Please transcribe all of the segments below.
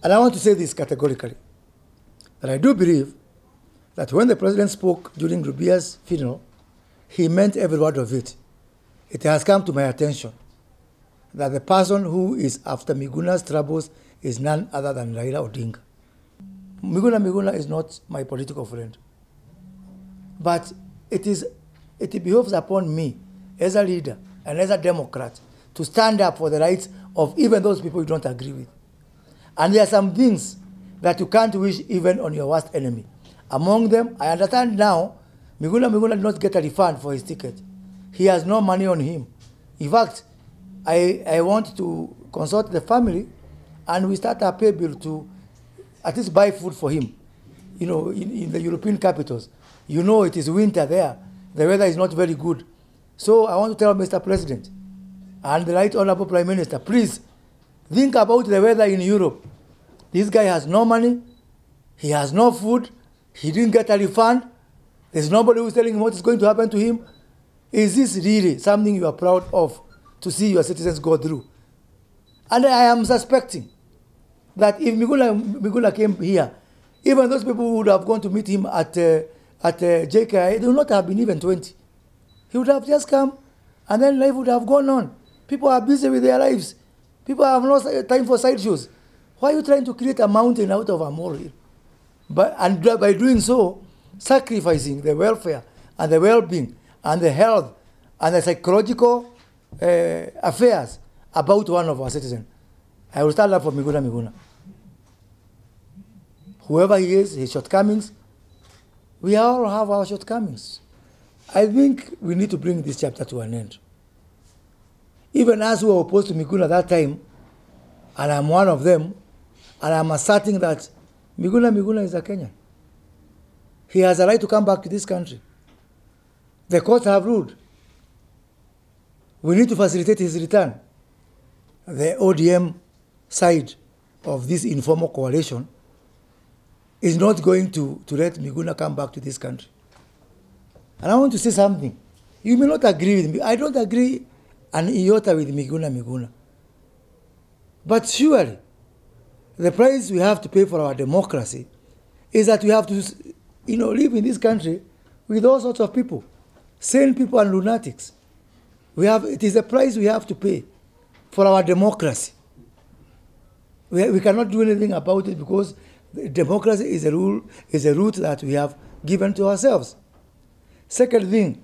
And I want to say this categorically, that I do believe that when the president spoke during Rubia's funeral, he meant every word of it. It has come to my attention that the person who is after Miguna's troubles is none other than Raila Odinga. Miguna Miguna is not my political friend. But it behoves upon me as a leader and as a Democrat to stand up for the rights of even those people you don't agree with. And there are some things that you can't wish even on your worst enemy. Among them, I understand now, Miguna Miguna did not get a refund for his ticket. He has no money on him. In fact, I want to consult the family and we start a pay bill to at least buy food for him. You know, in the European capitals, you know it is winter there. The weather is not very good. So I want to tell Mr. President and the Right Honorable Prime Minister, please think about the weather in Europe. This guy has no money. He has no food. He didn't get a refund. There's nobody who's telling him what is going to happen to him. Is this really something you are proud of to see your citizens go through? And I am suspecting that if Miguna came here, even those people who would have gone to meet him at JKI, they would not have been even 20. He would have just come, and then life would have gone on. People are busy with their lives. People have no time for sideshows. Why are you trying to create a mountain out of a molehill? And by doing so, sacrificing the welfare and the well-being and the health and the psychological affairs about one of our citizens. I will stand up for Miguna Miguna. Whoever he is, his shortcomings, we all have our shortcomings. I think we need to bring this chapter to an end. Even as we were opposed to Miguna at that time, and I'm one of them, and I'm asserting that Miguna Miguna is a Kenyan. He has a right to come back to this country. The courts have ruled. We need to facilitate his return. The ODM side of this informal coalition is not going to let Miguna come back to this country. And I want to say something. You may not agree with me. I don't agree an iota with Miguna Miguna. But surely, the price we have to pay for our democracy is that we have to, live in this country with all sorts of people, sane people and lunatics. It is the price we have to pay for our democracy. We cannot do anything about it because democracy is a route that we have given to ourselves. Second thing,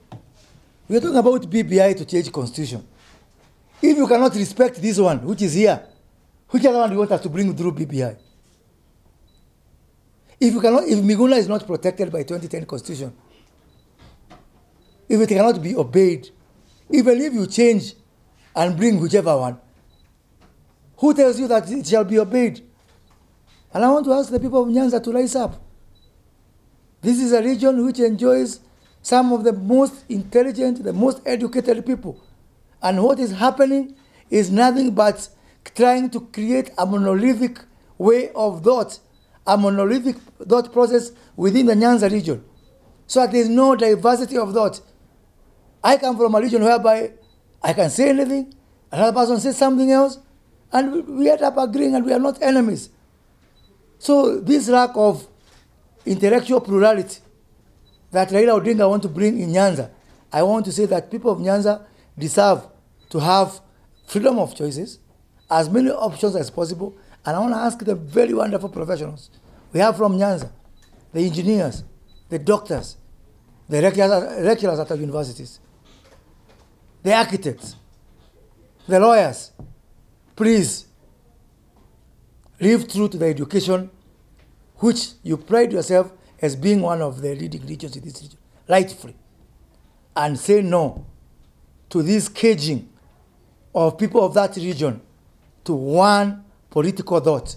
we are talking about BBI to change constitution. If you cannot respect this one, which is here, which other one do you want us to bring through BBI? If Miguna is not protected by 2010 constitution, if it cannot be obeyed, even if you change and bring whichever one, who tells you that it shall be obeyed? And I want to ask the people of Nyanza to rise up. This is a region which enjoys some of the most intelligent, the most educated people. And what is happening is nothing but trying to create a monolithic way of thought, a monolithic thought process within the Nyanza region. So that there is no diversity of thought. I come from a region whereby I can say anything, another person says something else, and we end up agreeing and we are not enemies. So this lack of intellectual plurality that Raila Odinga wants to bring in Nyanza, I want to say that people of Nyanza deserve to have freedom of choices, as many options as possible, and I want to ask the very wonderful professionals we have from Nyanza, the engineers, the doctors, the lecturers at our universities, the architects, the lawyers, please live true to the education which you pride yourself as being one of the leading regions in this region, rightfully, and say no to this caging of people of that region to one political thought